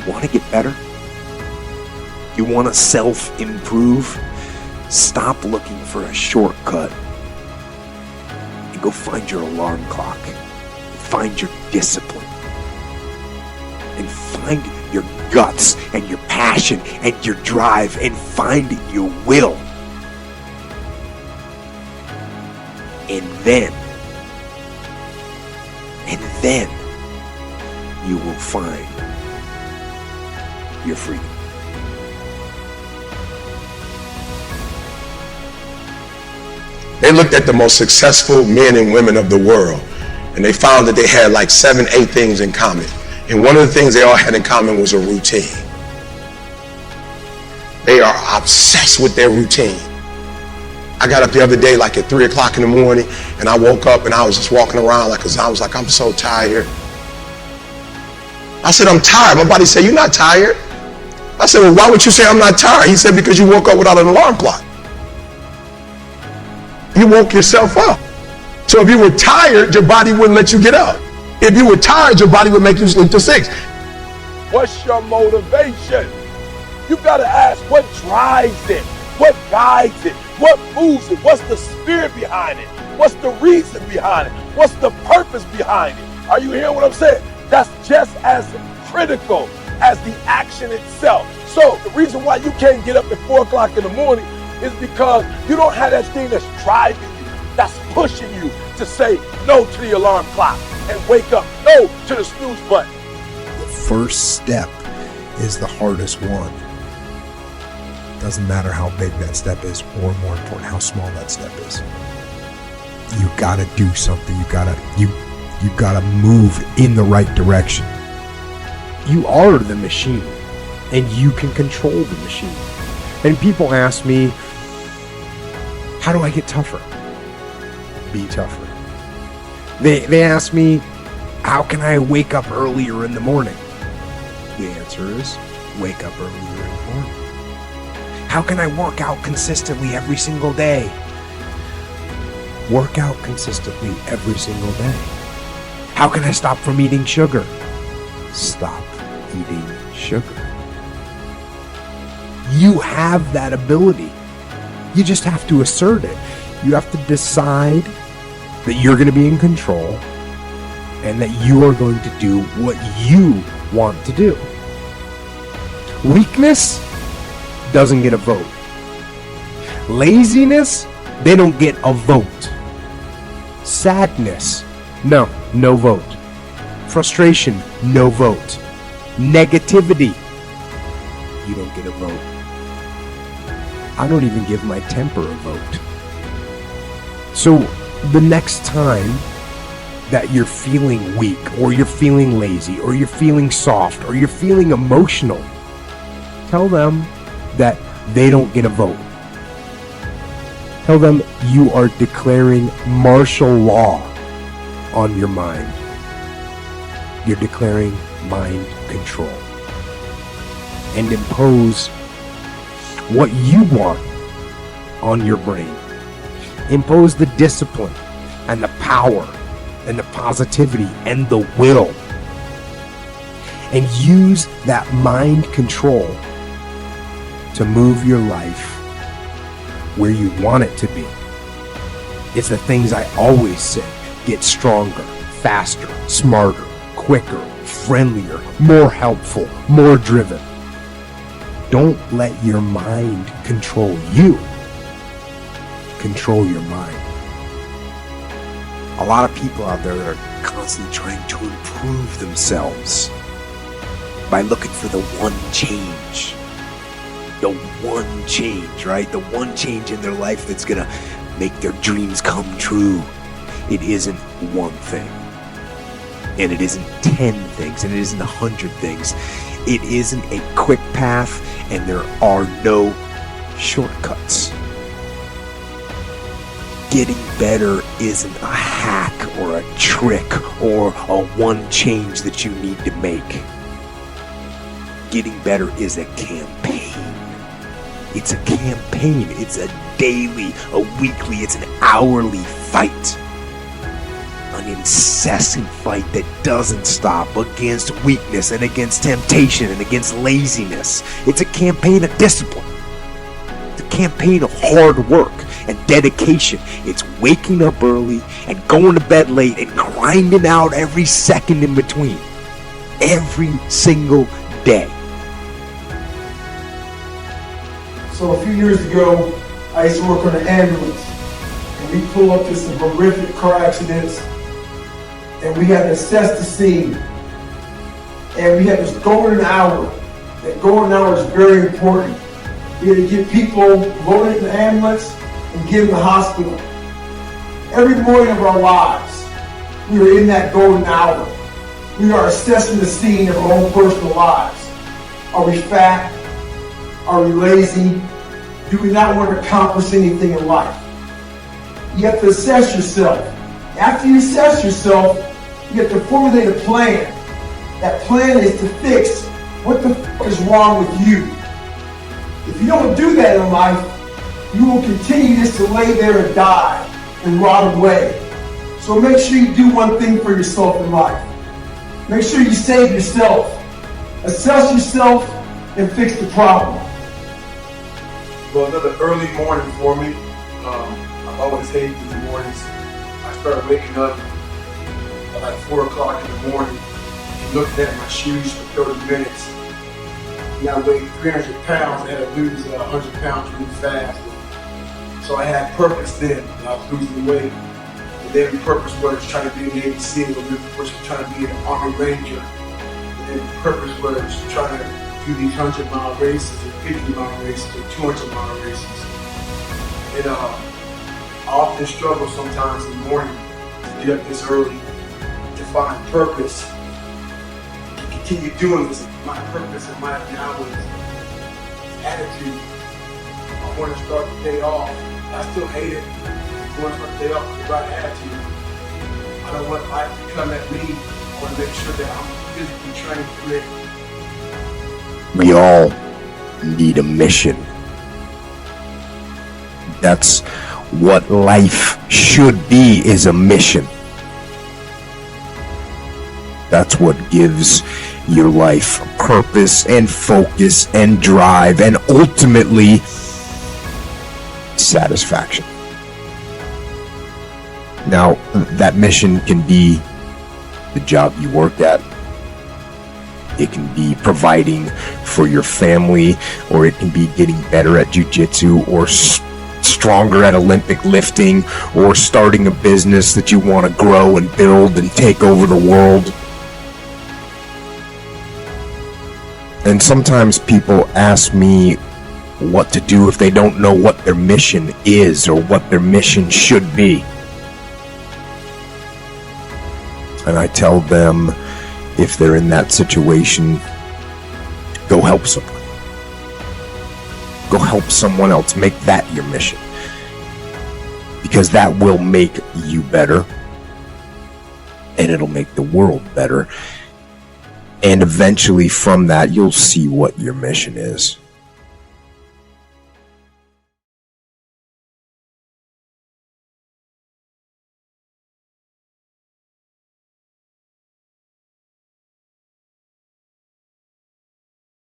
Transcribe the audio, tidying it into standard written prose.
Want to get better? You want to self-improve? Stop looking for a shortcut and go find your alarm clock. Find your discipline. And find your guts and your passion and your drive and find your will. And then you will find your freedom. They looked at the most successful men and women of the world, and they found that they had like 7-8 things in common. And one of the things they all had in common was a routine. They are obsessed with their routine. I got up the other day like at 3 o'clock in the morning, and I woke up and I was just walking around I'm so tired. I said, I'm tired. My body said, you're not tired. I said, well, why would you say I'm not tired? He said, because you woke up without an alarm clock. You woke yourself up. So if you were tired, your body wouldn't let you get up. If you were tired, your body would make you sleep till 6. What's your motivation? You gotta ask, what drives it? What guides it? What moves it? What's the spirit behind it? What's the reason behind it? What's the purpose behind it? Are you hearing what I'm saying? That's just as critical as the action itself. So the reason why you can't get up at 4 o'clock in the morning is because you don't have that thing that's driving you, that's pushing you to say no to the alarm clock and wake up, no to the snooze button. The first step is the hardest one. Doesn't matter how big that step is, or more important, how small that step is. You gotta do something. You gotta move in the right direction. You are the machine, and you can control the machine. And people ask me, how do I get tougher? Be tougher. They ask me, how can I wake up earlier in the morning? The answer is, wake up earlier in the morning. How can I work out consistently every single day? Work out consistently every single day. How can I stop from eating sugar? Stop eating sugar. You have that ability. You just have to assert it. You have to decide that you're going to be in control and that you are going to do what you want to do. Weakness doesn't get a vote. Laziness, they don't get a vote. Sadness, no vote. Frustration, no vote. Negativity, you don't get a vote. I don't even give my temper a vote. So the next time that you're feeling weak, or you're feeling lazy, or you're feeling soft, or you're feeling emotional, tell them that they don't get a vote. Tell them you are declaring martial law on your mind. You're declaring mind control. And impose what you want on your brain. Impose the discipline and the power and the positivity and the will. And use that mind control to move your life where you want it to be. It's the things I always say. Get stronger, faster, smarter, quicker, friendlier, more helpful, more driven. Don't let your mind control you. Control your mind. A lot of people out there are constantly trying to improve themselves by looking for the one change. The one change, right? The one change in their life that's gonna make their dreams come true. It isn't one thing. And it isn't 10 things. And it isn't 100 things. It isn't a quick path, and there are no shortcuts. Getting better isn't a hack or a trick or a one change that you need to make. Getting better is a campaign. It's a campaign. It's a daily, a weekly, it's an hourly fight an incessant fight that doesn't stop against weakness and against temptation and against laziness. It's a campaign of discipline. It's a campaign of hard work and dedication. It's waking up early and going to bed late and grinding out every second in between. Every single day. So a few years ago, I used to work on an ambulance, and we pull up to some horrific car accidents, and we had to assess the scene, and we had this golden hour. That golden hour is very important. We had to get people loaded in the ambulance and get in the hospital. Every morning of our lives, we were in that golden hour. We are assessing the scene of our own personal lives. Are we fat? Are we lazy? Do we not want to accomplish anything in life? You have to assess yourself. After you assess yourself, you have to formulate a plan. That plan is to fix what the fuck is wrong with you. If you don't do that in life, you will continue just to lay there and die and rot away. So make sure you do one thing for yourself in life. Make sure you save yourself. Assess yourself and fix the problem. Well, another early morning for me. I always hate these mornings. I started waking up at like 4 o'clock in the morning and looking at my shoes for 30 minutes. And I weighed 300 pounds. I had to lose 100 pounds really fast. So I had purpose then. I was losing weight. And then purpose was trying to be an Navy SEAL, was trying to be an Army Ranger. And then purpose was trying to do these 100-mile races and 50-mile races and 200-mile races. And I often struggle sometimes in the morning to get up this early to find purpose, to continue doing this. My purpose in life now is attitude. I want to start the day off. I still hate it. I want to start the day off with the right attitude. I don't want life to come at me. I want to make sure that I'm physically trained for it. We all need a mission. That's what life should be, is a mission. That's what gives your life purpose and focus and drive and ultimately satisfaction. Now, that mission can be the job you work at. It can be providing for your family, or it can be getting better at jiu-jitsu, or stronger at Olympic lifting, or starting a business that you want to grow and build and take over the world. And sometimes people ask me what to do if they don't know what their mission is or what their mission should be. And I tell them, if they're in that situation, go help someone. Go help someone else. Make that your mission. Because that will make you better. And it'll make the world better. And eventually from that, you'll see what your mission is.